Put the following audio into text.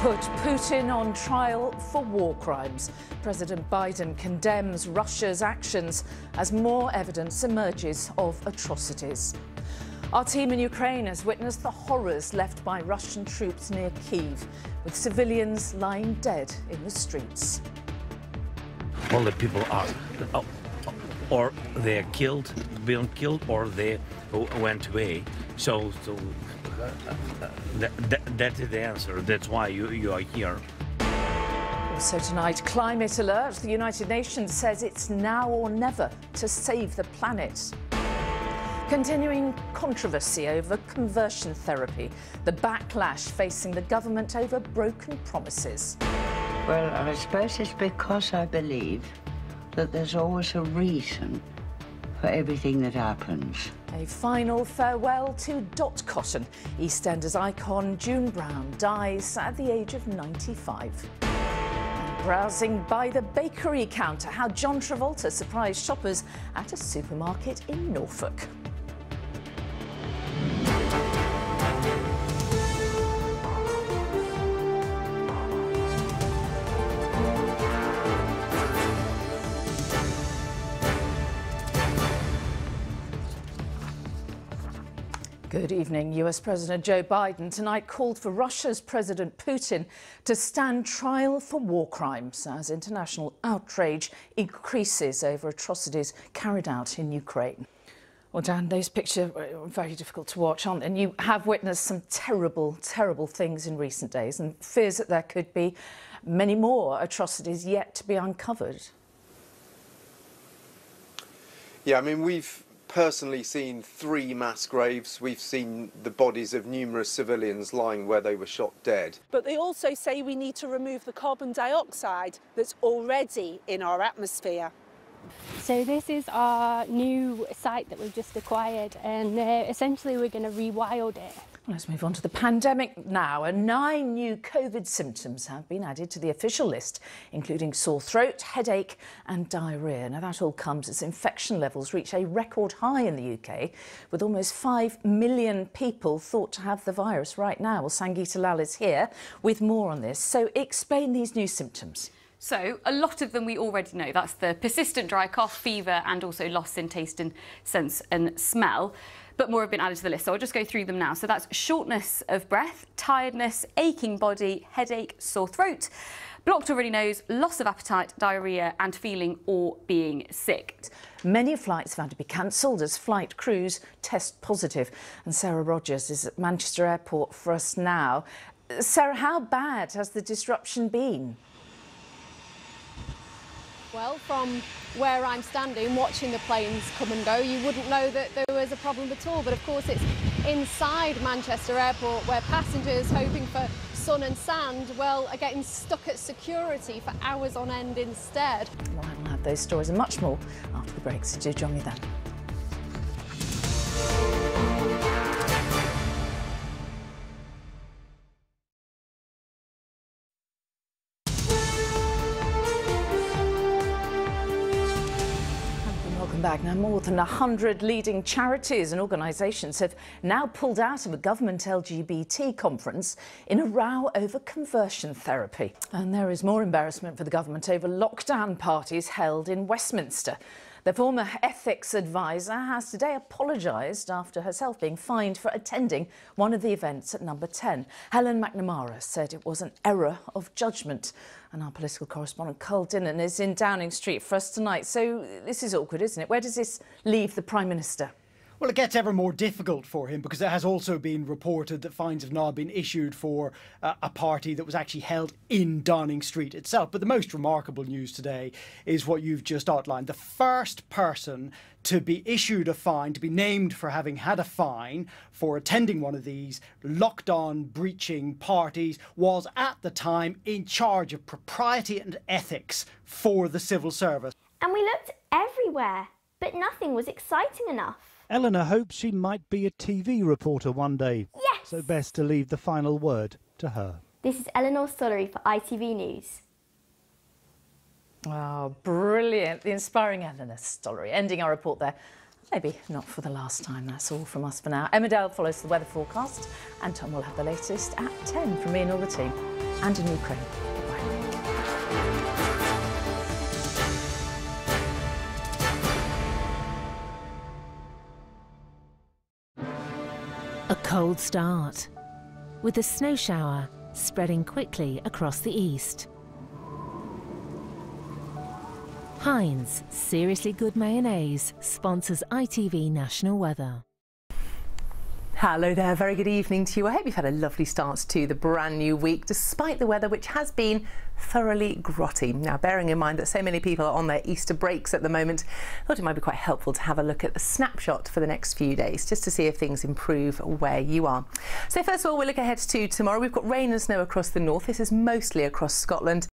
Put Putin on trial for war crimes. President Biden condemns Russia's actions as more evidence emerges of atrocities. Our team in Ukraine has witnessed the horrors left by Russian troops near Kyiv, with civilians lying dead in the streets. All the people are, or they're killed, been killed, or they went away. So that is the answer. That's why you are here. Also tonight, climate alert. The United Nations says it's now or never to save the planet. Continuing controversy over conversion therapy. The backlash facing the government over broken promises. Well, I suppose it's because I believe that there's always a reason for everything that happens. A final farewell to Dot Cotton. EastEnders icon June Brown dies at the age of 95. And browsing by the bakery counter, how John Travolta surprised shoppers at a supermarket in Norfolk. Good evening. US President Joe Biden tonight called for Russia's President Putin to stand trial for war crimes as international outrage increases over atrocities carried out in Ukraine. Well, Dan, those pictures are very difficult to watch, aren't they? And you have witnessed some terrible, terrible things in recent days and fears that there could be many more atrocities yet to be uncovered. Yeah, I mean, we've personally seen 3 mass graves. We've seen the bodies of numerous civilians lying where they were shot dead. But they also say we need to remove the carbon dioxide that's already in our atmosphere. So this is our new site that we've just acquired, and essentially we're going to rewild it. Let's move on to the pandemic now. 9 new COVID symptoms have been added to the official list, including sore throat, headache and diarrhoea. Now, that all comes as infection levels reach a record high in the UK, with almost 5 million people thought to have the virus right now. Well, Sangeeta Lal is here with more on this. So explain these new symptoms. So a lot of them we already know. That's the persistent dry cough, fever and also loss in taste and sense and smell. But more have been added to the list, so I'll just go through them now. So that's shortness of breath, tiredness, aching body, headache, sore throat, blocked or runny nose, loss of appetite, diarrhoea and feeling or being sick. Many flights have had to be cancelled as flight crews test positive. And Sarah Rogers is at Manchester Airport for us now. Sarah, how bad has the disruption been? Well, from where I'm standing, watching the planes come and go, you wouldn't know that there was a problem at all. But of course, it's inside Manchester Airport where passengers hoping for sun and sand, well, are getting stuck at security for hours on end instead. Well, I'll have those stories and much more after the break, so do join me then. Back now, more than 100 leading charities and organisations have now pulled out of a government LGBT conference in a row over conversion therapy. And there is more embarrassment for the government over lockdown parties held in Westminster. The former ethics advisor has today apologised after herself being fined for attending one of the events at Number 10. Helen McNamara said it was an error of judgment. And our political correspondent Carl Dinnan is in Downing Street for us tonight. So this is awkward, isn't it? Where does this leave the Prime Minister? Well, it gets ever more difficult for him because it has also been reported that fines have now been issued for a party that was actually held in Downing Street itself. But the most remarkable news today is what you've just outlined. The first person to be issued a fine, to be named for having had a fine for attending one of these lockdown breaching parties, was at the time in charge of propriety and ethics for the civil service. And we looked everywhere, but nothing was exciting enough. Eleanor hopes she might be a TV reporter one day. Yes! So best to leave the final word to her. This is Eleanor Stollery for ITV News. Oh, brilliant. The inspiring Eleanor Stollery. Ending our report there. Maybe not for the last time. That's all from us for now. Emma Dale follows the weather forecast and Tom will have the latest at 10 from me and all the team. and in Ukraine. A cold start, with a snow shower spreading quickly across the east. Heinz Seriously Good Mayonnaise sponsors ITV National Weather. Hello there, very good evening to you. I hope you've had a lovely start to the brand new week, despite the weather, which has been thoroughly grotty. Now, bearing in mind that so many people are on their Easter breaks at the moment, I thought it might be quite helpful to have a look at the snapshot for the next few days, just to see if things improve where you are. So first of all, we'll look ahead to tomorrow. We've got rain and snow across the north. This is mostly across Scotland.